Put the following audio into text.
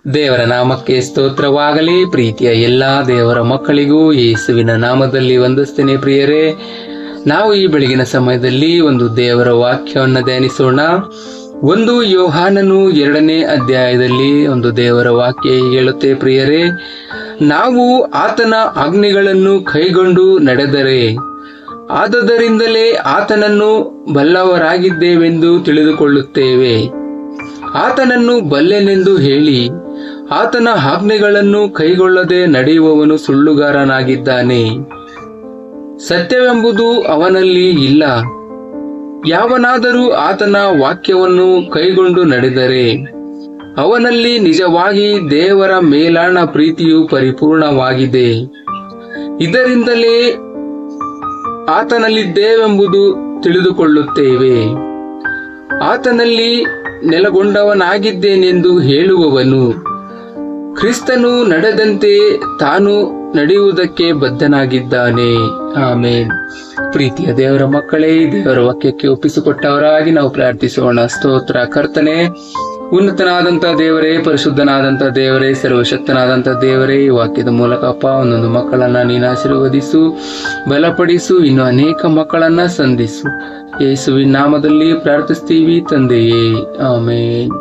ದೇವರ ನಾಮಕ್ಕೆ ಸ್ತೋತ್ರವಾಗಲಿ. ಪ್ರೀತಿಯ ಎಲ್ಲಾ ದೇವರ ಮಕ್ಕಳಿಗೂ ಯೇಸುವಿನ ನಾಮದಲ್ಲಿ ವಂದಿಸ್ತೇನೆ. ಪ್ರಿಯರೇ, ನಾವು ಈ ಬೆಳಗಿನ ಸಮಯದಲ್ಲಿ ಒಂದು ದೇವರ ವಾಕ್ಯವನ್ನು ಧ್ಯಾನಿಸೋಣ. 1 ಯೋಹಾನನು 2ನೇ ಅಧ್ಯಾಯದಲ್ಲಿ ಒಂದು ದೇವರ ವಾಕ್ಯ ಹೇಳುತ್ತೆ. ಪ್ರಿಯರೇ, ನಾವು ಆತನ ಆಜ್ಞೆಗಳನ್ನು ಕೈಗೊಂಡು ನಡೆದರೆ ಆದದರಿಂದಲೇ ಆತನನ್ನು ಬಲ್ಲವರಾಗಿದ್ದೇವೆಂದು ತಿಳಿದುಕೊಳ್ಳುತ್ತೇವೆ. ಆತನನ್ನು ಬಲ್ಲೆನೆಂದು ಹೇಳಿ ಆತನ ಆಜ್ಞೆಗಳನ್ನು ಕೈಗೊಳ್ಳದೆ ನಡೆಯುವವನು ಸುಳ್ಳುಗಾರನಾಗಿದ್ದಾನೆ, ಸತ್ಯವೆಂಬುದು ಅವನಲ್ಲಿ ಇಲ್ಲ. ಯಾವನಾದರೂ ಆತನ ವಾಕ್ಯವನ್ನು ಕೈಗೊಂಡು ನಡೆದರೆ ಅವನಲ್ಲಿ ನಿಜವಾಗಿ ದೇವರ ಮೇಲಾಣ ಪ್ರೀತಿಯು ಪರಿಪೂರ್ಣವಾಗಿದೆ. ಇದರಿಂದಲೇ ಆತನಲ್ಲಿದ್ದೇವೆಂಬುದು ತಿಳಿದುಕೊಳ್ಳುತ್ತೇವೆ. ಆತನಲ್ಲಿ ನೆಲೆಗೊಂಡವನಾಗಿದ್ದೇನೆಂದು ಹೇಳುವವನು ಕ್ರಿಸ್ತನು ನಡೆದಂತೆ ತಾನು ನಡೆಯುವುದಕ್ಕೆ ಬದ್ಧನಾಗಿದ್ದಾನೆ. ಆಮೇನ್. ಪ್ರೀತಿಯ ದೇವರ ಮಕ್ಕಳೇ, ದೇವರ ವಾಕ್ಯಕ್ಕೆ ಒಪ್ಪಿಸಿಕೊಟ್ಟವರಾಗಿ ನಾವು ಪ್ರಾರ್ಥಿಸೋಣ. ಸ್ತೋತ್ರ. ಕರ್ತನೆ, ಉನ್ನತನಾದಂಥ ದೇವರೇ, ಪರಿಶುದ್ಧನಾದಂಥ ದೇವರೇ, ಸರ್ವಶಕ್ತನಾದಂಥ ದೇವರೇ, ಈ ವಾಕ್ಯದ ಮೂಲಕ ಅಪ್ಪ ಒಂದೊಂದು ಮಕ್ಕಳನ್ನ ನೀನು ಆಶೀರ್ವದಿಸು, ಬಲಪಡಿಸು, ಇನ್ನು ಅನೇಕ ಮಕ್ಕಳನ್ನ ಸಂಧಿಸು. ಯೇಸುವಿನ ನಾಮದಲ್ಲಿ ಪ್ರಾರ್ಥಿಸ್ತೀವಿ ತಂದೆಯೇ. ಆಮೇನ್.